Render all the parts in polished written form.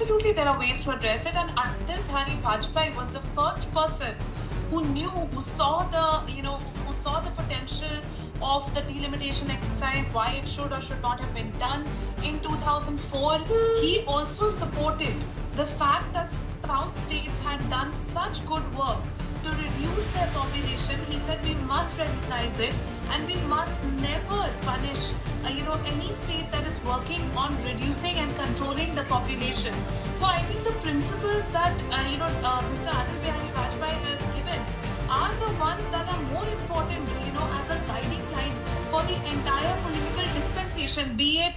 absolutely there are ways to address it, and Atal Bihari Vajpayee was the first person who knew, who saw the potential of the delimitation exercise, why it should or should not have been done in 2004. He also supported the fact that South states had done such good work to reduce their population. He said we must recognize it and we must never punish any state that is working on reducing and controlling the population. So I think the principles that Mr. Atal Bihari Vajpayee has given are the ones that are more important, as a guiding light for the entire political dispensation, be it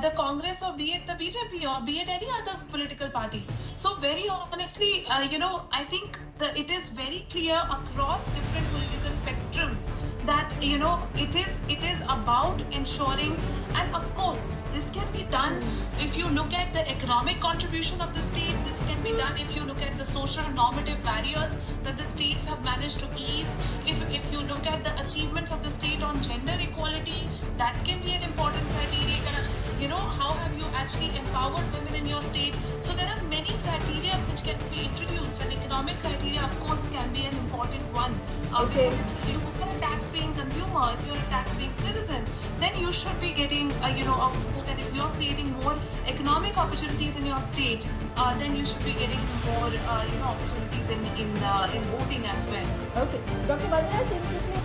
the Congress or be it the BJP or be it any other political party. So very honestly, I think that it is very clear across different political spectrums that it is about ensuring, and of course this can be done if you look at the economic contribution of the state. This can be done if you look at the social normative barriers that the states have managed to ease. If you look at the achievements of the state on gender equality, that can be an important criteria. How have you actually empowered women in your state? So there are many criteria which can be introduced, and economic criteria of course can be an important one. Okay. If you are a tax-paying consumer, if you're a tax-paying citizen, then you should be getting and if you're creating more economic opportunities in your state, then you should be getting more opportunities in voting as well. Okay, Dr. Vandana, Singh quickly